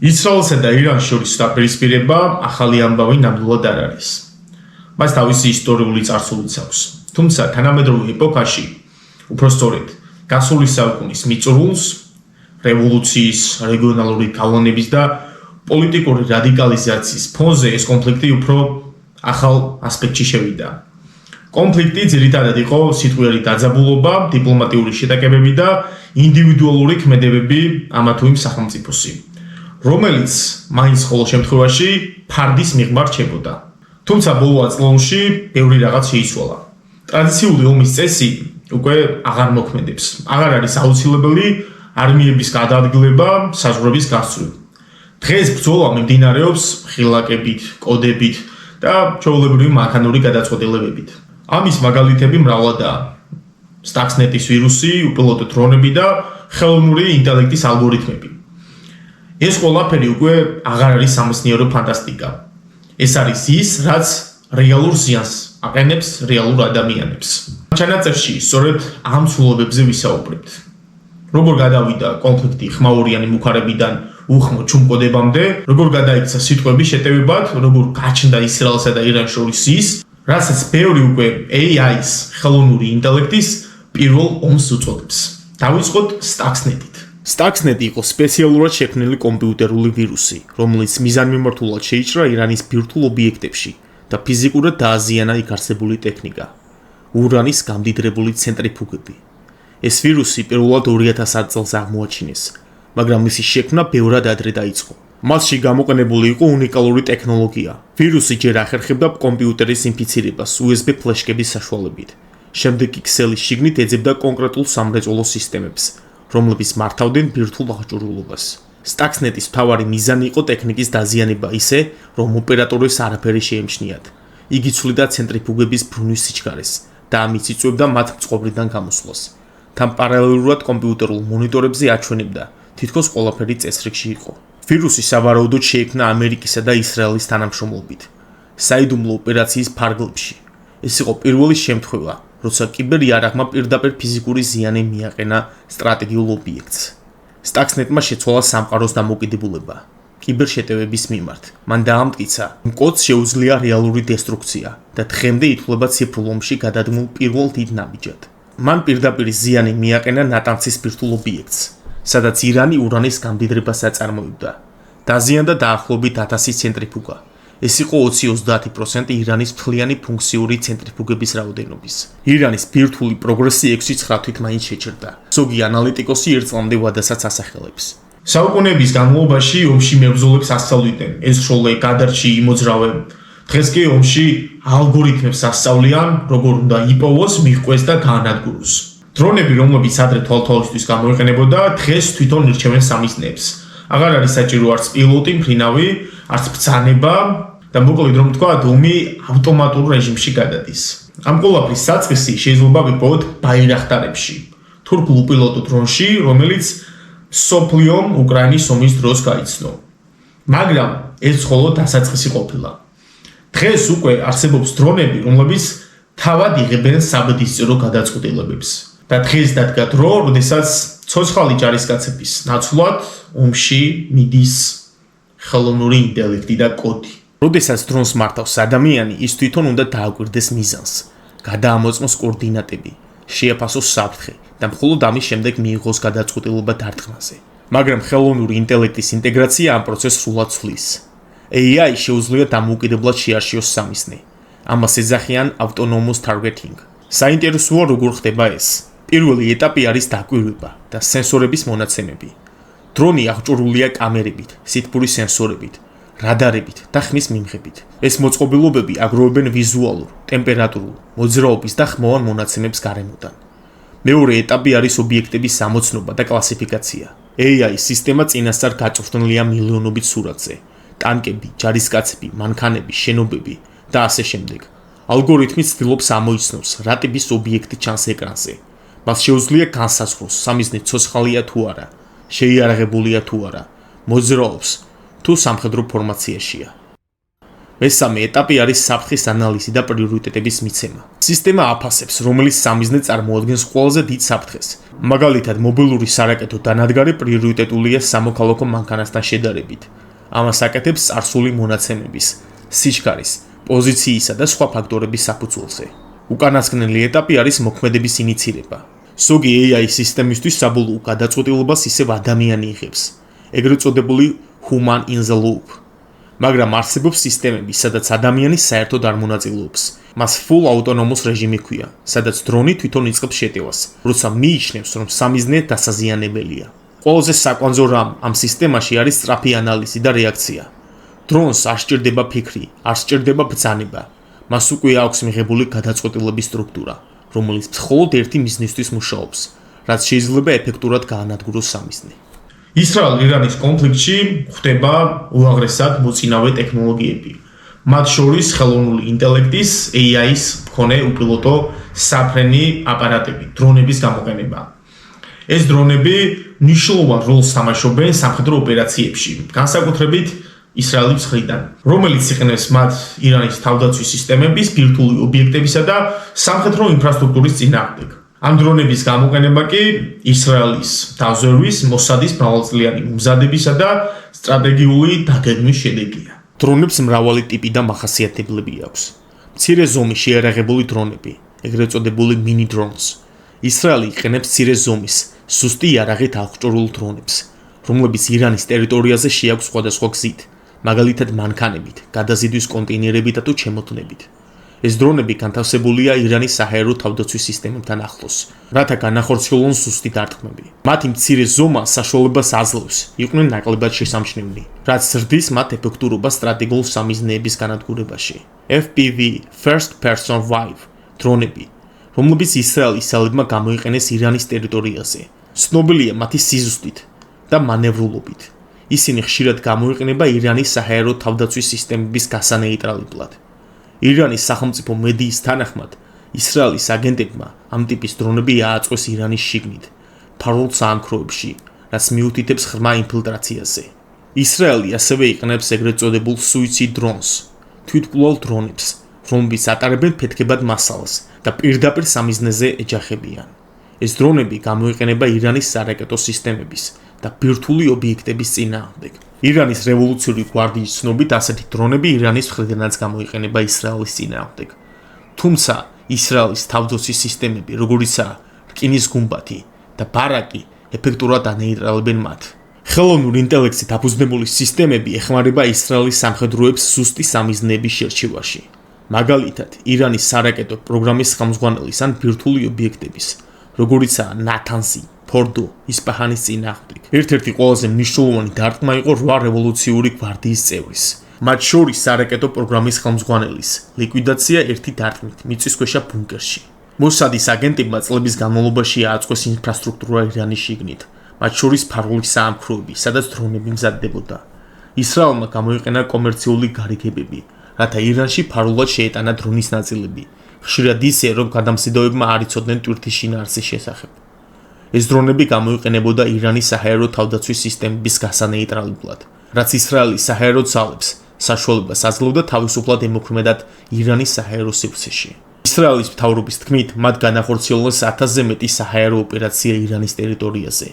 ისრაელსა და ირანს შორის დაპირისპირება ახალი ამბავი ნამდვილად არ არის. მას თავისი ისტორიული წარსულიც აქვს. თუმცა თანამედროვე ეპოქაში, უფრო სწორედ, გასული საუკუნის მიწურულს, რევოლუციის, რეგიონალური გავლენების და პოლიტიკური რადიკალიზაციის ფონზე ეს კონფლიქტი უფრო ახალ ასპექტში შევიდა. კონფლიქტი ძირითადად იყო სიტყვიერი დაძაბულობა, დიპლომატიური შეტაკებები და ინდივიდუალური ქმედებები ამა თუ იმ სახელმწიფოსი, რომელიც მაინც ყოველ შემთხვევაში ფარდის მიღმა რჩებოდა. თუმცა ბოლო ათწლეულში ბევრი რაღაც შეიცვალა. ტრადიციული ომის წესი უკვე აღარ მოქმედებს. აღარ არის აუცილებელი არმიების გადაადგილება საზღვრების გასწვრივ. დღეს ბრძოლა მიმდინარეობს ხილაკებით, კოდებით და ჩვეულებრივი მანქანური გადაწყვეტილებებით. ამის მაგალითები მრავლადაა. Stuxnet-ის ვირუსი, უპილოტო დრონები და ხელოვნური ინტელექტის ალგორითმები. ეს ყველაფერი უკვე აღარ არის სამეცნიერო ფანტასტიკა. ეს არის ის, რაც რეალურ ზიანს აყენებს რეალურ ადამიანებს. ჩანაწერში სწორედ ამ ცვლილებებზე ვისაუბრებთ. როგორ გადავიდა კონფლიქტი ხმაურიანი მუხარებიდან უხმო ჩუმკოდებამდე, როგორ გადაიქცა სიტყვების შეტევებად, როგორ გაჩნდა ისრაელსა და ირანს შორის ის, რასაც ბევრი უკვე AI-ის ხელოვნური ინტელექტის პირველ ომს უწოდებს. დავიწყოთ Stuxnet-ით. Stuxnet იყო სპეციალურად შექმნილი კომპიუტერული ვირუსი, რომელიც მიზანმიმართულად შეიჭრა ირანის ბირთვულ ობიექტებში და ფიზიკურად დააზიანა იქ არსებული ტექნიკა, ურანის გამდიდრებული ცენტრიფუგები. ეს ვირუსი პირველად 2010 წელს აღმოაჩინეს, მაგრამ მისი შექმნა ბევრად ადრე დაიწყო. მასში გამოყენებული იყო უნიკალური ტექნოლოგია. ვირუსი ჯერ ახერხებდა კომპიუტერის ინფიცირებას USB ფლეშკების საშუალებით. შემდეგ კი ქსელის შიგნით ეძებდა კონკრეტულ სამრეწველო სისტემებს, რომლებიც მართავდნენ ბირთვულ აღჭურვილობას. Stuxnet-ის მთავარი მიზანი იყო ტექნიკის დაზიანება ისე, რომ ოპერატორებს არაფერი შეემჩნიათ. იგი ცვლიდა ცენტრიფუგების ბრუნვის სიჩქარეს და ამით იწვევდა მათ წყობრიდან გამოსვლას. თან პარალელურად კომპიუტერულ მონიტორებზე აჩვენებდა, თითქოს ყველაფერი წესრიგში იყო. ვირუსი სავარაუდოდ შეიქმნა ამერიკისა და ისრაელის თანამშრომლობით, საიდუმლო ოპერაციის ფარგლებში. ეს იყო პირველი შემთხვევა, როცა კიბერიარაღმა პირდაპირ ფიზიკური ზიანი მიაყენა სტრატეგიულ ობიექტს. Stuxnet-მა შეცვალა სამყაროს დამოკიდებულება კიბერშეტევების მიმართ. მან დაამტკიცა, რომ კოდს შეუძლია რეალური დესტრუქცია და დღემდე ითვლება ციფრულ ომში გადადგმულ პირველ დიდ ნაბიჯად. მან პირდაპირ ზიანი მიაყენა ნატანცის ბირთვულ ობიექტს, სადაც ირანი ურანის გამდიდრებას აწარმოებდა. დაზიანდა დაახლოებით 1000 ცენტრიფუგა. ეს იყო 20-30% ირანის მთლიანი ფუნქციური ცენტრიფუგების რაოდენობის. ირანის ბირთვული პროგრესი 6-9 თვით მაინც შეჩერდა. ზოგი ანალიტიკოსი ერთ წლამდე ვადასაც ასახელებს. საუკუნეების განმავლობაში ომში მებრძოლებს ასწავლიდნენ ეს-შოლე, გადარჩი, იმოძრავე. დღეს კი ომში ალგორითმებს ასწავლიან, როგორ უნდა იპოვოს, მიჰყვეს და გაანადგუროს. დრონები, რომლებიც ადრე თვალთვალისთვის გამოიყენებოდა, დღეს თვითონ ირჩევენ სამიზნეებს. აღარ არის საჭირო არც პილოტი, მფრინავი, არც ბრძანება და მოკლედ რომ თქვა, ომი ავტომატურ რეჟიმში გადადის. ამ ყველაფრის საწყისი შეიძლება ვიპოვოთ ბაირახტარებში, თურქულ უპილოტო დრონში, რომელიც სოფლიომ უკრაინის ომის დროს გაიცნო. მაგრამ ეს მხოლოდ დასაწყისი ყოფილა. დღეს უკვე არსებობს დრონები, რომლებიც თავად იღებენ საბედისწერო გადაწყვეტილებებს. და დღეს დადგა დრო, როდესაც ცოცხალი ჯარისკაცების ნაცვლად ომში მიდის ხელოვნური ინტელექტი და კოდი. როდესაც დრონს მართავს ადამიანი, ის თვითონ უნდა დააკვირდეს მიზანს, გადაამოწმოს კოორდინატები, შეაფასოს საფრთხე და მხოლოდ ამის შემდეგ მიიღოს გადაწყვეტილება დარტყმაზე. მაგრამ ხელოვნური ინტელექტის ინტეგრაცია ამ პროცესს სრულად ცვლის. AI შეუძლია დამოუკიდებლად შეარჩიოს სამიზნე. ამას ეძახიან autonomous targeting. საინტერესოა როგორ ხდება ეს. პირველი ეტაპი არის დაკვირვება და სენსორების მონაცემები. დრონი აღჭურვილია კამერებით, სითბურის სენსორებით, რადარებით და ხმის მიმღებით. ეს მოწყობილობები აგროვებენ ვიზუალურ, ტემპერატურულ, მოძრაობის და ხმოვან მონაცემებს გარემოდან. მეორე ეტაპი არის ობიექტების ამოცნობა და კლასიფიკაცია. AI სისტემა წინასწარ გაწვრთნილია მილიონობით სურათზე. ტანკები, ჯარისკაცები, მანქანები, შენობები და ასე შემდეგ. ალგორითმი ცდილობს ამოიცნოს, რა ტიპის ობიექტი ჩანს ეკრანზე. მას შეუძლია განსაზღვროს, სამიზნე ცოცხალია თუ არა, შეიარაღებულია თუ არა, მოძრაობს თუ სამხედრო ფორმაციაშია. მესამე ეტაპი არის საფრთხის ანალიზი და პრიორიტეტების მიცემა. სისტემა აფასებს, რომელიც სამიზნე წარმოადგენს ყველაზე დიდ საფრთხეს. მაგალითად, მობილური სარაკეტო დანადგარი პრიორიტეტულია სამოქალაქო მანქანასთან შედარებით. ამას აკეთებს წარსული მონაცემების, სიჩქარის, პოზიციისა და სხვა ფაქტორების საფუძველზე. უკანასკნელი ეტაპი არის მოქმედების ინიცირება. ზოგი AI სისტემისთვის საბოლოო გადაწყვეტილებას ისევ ადამიანი იღებს, ეგრეთ წოდებული human in the loop. მაგრამ არსებობს სისტემები, სადაც ადამიანი საერთოდ არ მონაწილეობს. მას full autonomous რეჟიმი ჰქვია, სადაც დრონი თვითონ იწყებს შეტევას, როცა მიიჩნევს, რომ სამიზნე დასაზიანებელია. ყველაზე საკვანძო რამ ამ სისტემაში არის სწრაფი ანალიზი და რეაქცია. დრონს არ სჭირდება ფიქრი, არ სჭირდება ბრძანება. მას უკვე აქვს მიღებული გადაწყვეტილების სტრუქტურა, რომელიც მხოლოდ ერთი მიზნისთვის მუშაობს, რაც შეიძლება ეფექტურად გაანადგუროს სამიზნე. ისრაელ-ირანის კონფლიქტში ხდება უაღრესად მოწინავე ტექნოლოგიები. მათ შორის ხელოვნური ინტელექტის, AI-ის მქონე უპილოტო საფრენი აპარატები, დრონების გამოყენება. ეს დრონები მნიშვნელოვან როლს თამაშობენ სამხედრო ოპერაციებში, განსაკუთრებით ისრაელის მხრიდან, რომელიც იყენებს მათ ირანის თავდაცვის სისტემების, ბირთვული ობიექტებისა და სამხედრო ინფრასტრუქტურის წინააღმდეგ. ამ დრონების გამოყენება კი ისრაელის დაზვერვის, მოსადის მრავალწლიანი მომზადებისა და სტრატეგიული დაგეგმვის შედეგია. დრონებს მრავალი ტიპი და მახასიათებლები აქვს. მცირე ზომის შეიარაღებული დრონები, ეგრეთ წოდებული mini drones. ისრაელი იყენებს მცირე ზომის, სუსტი იარაღით აღჭურვილ დრონებს, რომლებიც ირანის ტერიტორიაზე შეაქვს სხვადასხვა გზით, მაგალითად მანქანებით, გადაზიდვის კონტეინერებით და თუ ჩემოდნებით. ეს დრონები განთავსებულია ირანის საჰაერო თავდაცვის სისტემებთან ახლოს, რათა განახორციელონ სუსტი დარტყმები. მათი მცირე ზომა საშუალებას აძლევს იყვნენ ნაკლებად შესამჩნევი, რაც ზრდის მათ ეფექტურობას სტრატეგიულ სამიზნეების განადგურებაში. FPV First Person Vive დრონები, რომლებიც ისრაელის ძალებმა გამოიყენეს ირანის ტერიტორიაზე, ცნობილია მათი სიზუსტით და მანევრულობით. ისინი ხშირად გამოიყენება ირანის საჰაერო თავდაცვის სისტემების გასანეიტრალებლად. ირანის სახელმწიფო მედიის თანახმად, ისრაელის აგენტებმა ამ ტიპის დრონები ააწყვეს ირანის შიგნით, ფარულ საამქროებში, რაც მიუთითებს ღრმა ინფილტრაციაზე. ისრაელი ასევე იყენებს ეგრეთ წოდებულ suicide drones, თვითმკვლელ დრონებს, რომლებიც ატარებენ ფეთქებად მასალას და პირდაპირ სამიზნეზე ეჯახებიან. ეს დრონები გამოიყენება ირანის სარაკეტო სისტემების და ბირთვული ობიექტების წინააღმდეგ. ირანის რევოლუციური გვარდიის ცნობით ასეთი დრონები ირანის მხრიდანაც გამოიყენება ისრაელის წინააღმდეგ. თუმცა ისრაელის თავდაცვის სისტემები, როგორიცაა რკინის გუმბათი და ბარაკი, ეფექტურად ანეიტრალებენ მათ. ხელოვნური ინტელექტით დაფუძნებული სისტემები ეხმარება ისრაელის სამხედროებს სუსტი სამიზნეების შერჩევაში. მაგალითად, ირანის სარაკეტო პროგრამის ხელმძღვანელის ან ბირთვული ობიექტების, როგორიცაა ნათანზი, ფორდო, ისპაჰანის წინააღმდეგ. ერთ-ერთი ყველაზე მნიშვნელოვანი დარტყმა იყო 8 რევოლუციური გვარდიის წევრის, მათ შორის სარაკეტო პროგრამის ხელმძღვანელის ლიკვიდაცია ერთი დარტყმით მიწისქვეშა ბუნკერში. მოსადის აგენტებმა წლების განმავლობაში ააწყვეს ინფრასტრუქტურა ირანის შიგნით, მათ შორის ფარული საამქროები, სადაც დრონები მზადდებოდა. ისრაელმა გამოიყენა კომერციული გარიგებები, რათა ირანში ფარულად შეეტანა დრონის ნაწილები, ხშირად ისე, რომ გადამზიდოებმა არ იცოდნენ ტვირთის შინაარსის შესახებ. ეს დრონები გამოიყენებოდა ირანის საჰაერო თავდაცვის სისტემების გასანეიტრალებლად, რაც ისრაელის საჰაერო ძალებს საშუალებას აძლევდა თავისუფლად ემოქმედათ ირანის საჰაერო სივრცეში. ისრაელის მთავრობის თქმით, მათ განახორციელეს 1000-ზე მეტი საჰაერო ოპერაცია ირანის ტერიტორიაზე,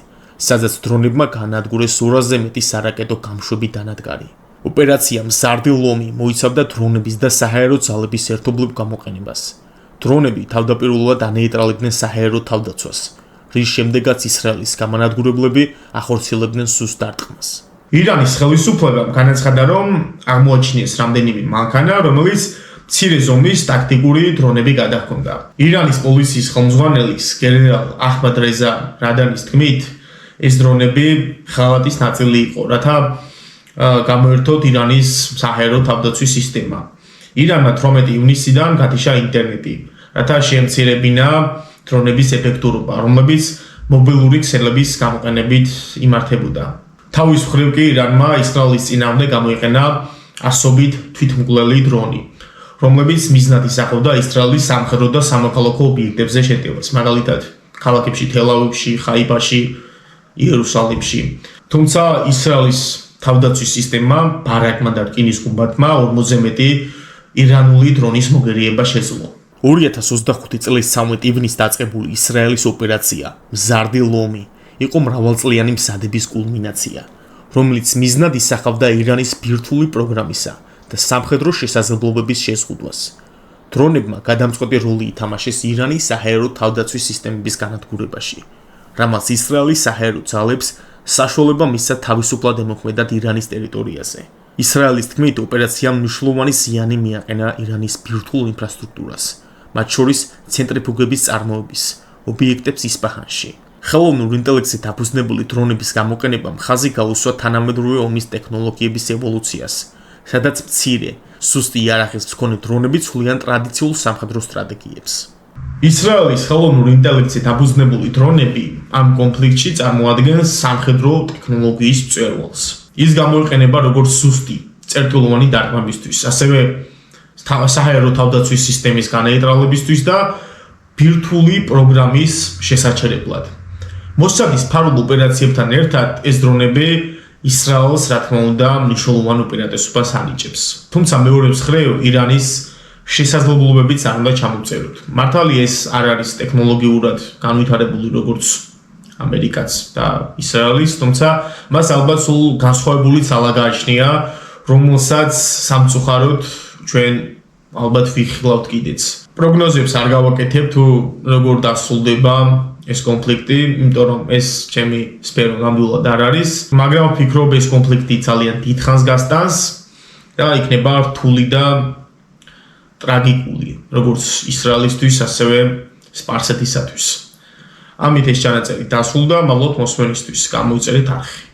სადაც დრონებმა განადგურეს 200-ზე მეტი სარაკეტო გამშვები დანადგარი. ოპერაცია მზარდი ლომი მოიცავდა დრონების და საჰაერო ძალების ერთობლივ გამოყენებას. დრონები თავდაპირველად ანეიტრალებდნენ საჰაერო თავდაცვას, რის შემდეგაც ისრაელის გამანადგურებლები ახორციელებდნენ სუსტ დარტყმას. ირანის ხელისუფლებამ განაცხადა, რომ აღმოაჩინეს რამდენიმე მანქანა, რომელიც მცირე ზომის ტაქტიკური დრონები გადაჰქონდა. ირანის პოლიციის ხელმძღვანელის გენერალ აჰმად რეზა რადანის თქმით, ეს დრონები ხალატის ნაწილი იყო, რათა გამოერთოთ ირანის საჰაერო თავდაცვის სისტემა. ირანმა 18 ივნისიდან გათიშა ინტერნეტი, რათა შეემცირებინა დრონების ეფექტურობა, რომლებიც მობილური ქსელების გამოყენებით იმართებოდა. თავის მხრივ კი ირანმა ისრაელის წინააღმდეგ გამოიყენა ასობით თვითმკვლელი დრონი, რომლებიც მიზნად ისახავდა ისრაელის სამხედრო და სამოქალაქო ობიექტებზე შეტევას, მაგალითად, ქალაქებში თელ-ავივში, ხაიფაში, იერუსალიმში. თუმცა ისრაელის თავდაცვის სისტემა ბარაკმა და რკინის გუმბათმა 40-ზე მეტი ირანული დრონის მოგერიება შეძლო. 2025 წლის 13 ივნის დაწყებული ისრაელის ოპერაცია მზარდი ლომი იყო მრავალწლიანი მზადების კულმინაცია, რომელიც მიზნად ისახავდა ირანის ბირთვული პროგრამისა და სამხედრო შესაძლებლობების შეზღუდვას. დრონებმა გადამწყვეტი როლი ითამაშეს ირანის საჰაერო თავდაცვის სისტემების განადგურებაში, რამაც ისრაელის საჰაერო ძალებს საშუალება მისცა თავისუფლად ემოქმედათ ირანის ტერიტორიაზე. ისრაელის თქმით, ოპერაციამ მნიშვნელოვანი ზიანი მიაყენა ირანის ბირთვულ ინფრასტრუქტურას, მათ შორის ცენტრიფუგების წარმოების ობიექტებს ისპაჰანში. ხელოვნურ ინტელექტზე დაფუძნებული დრონების გამოყენებამ ხაზი გაუსვა თანამედროვე ომის ტექნოლოგიების ევოლუციას, სადაც მცირე, სუსტი იარაღის მქონე დრონები ცვლიან ტრადიციულ სამხედრო სტრატეგიებს. ისრაელის ხელოვნურ ინტელექტზე დაფუძნებული დრონები ამ კონფლიქტში წარმოადგენს სამხედრო ტექნოლოგიის მწვერვალს. ის გამოიყენება როგორც სუსტი, წერტილოვანი დარტყმებისთვის, ასევე საჰაერო თავდაცვის სისტემის განეიტრალებისთვის და ბირთვული პროგრამის შესაჩერებლად. მოსადის ფარულ ოპერაციებთან ერთად ეს დრონები ისრაელს, რა თქმა უნდა, მნიშვნელოვან უპირატესობას ანიჭებს. თუმცა მეორე მხრივ ირანის შესაძლებლობებიც არ უნდა ჩამოვწეროთ. მართალია ეს არ არის ტექნოლოგიურად განვითარებული როგორც ამერიკაც და ისრაელის, თუმცა მას ალბათ სულ განსხვავებული ძალა გააჩნია, რომელსაც სამწუხაროდ ჩვენ ალბათ ვიხილავთ კიდეც. პროგნოზებს არ გავაკეთებ თუ როგორ დასრულდება ეს კონფლიქტი, იმიტომ რომ ეს ჩემი სფერო ნამდვილად არ არის, მაგრამ ვფიქრობ ეს კონფლიქტი ძალიან დიდხანს გასტანს და იქნება რთული და ტრაგიკული, როგორც ისრაელისთვის, ასევე სპარსეთისათვის. ამით ეს ჩანაწერი დასრულდა, მადლობთ მოსმენისთვის, გამოიწერეთ არხი.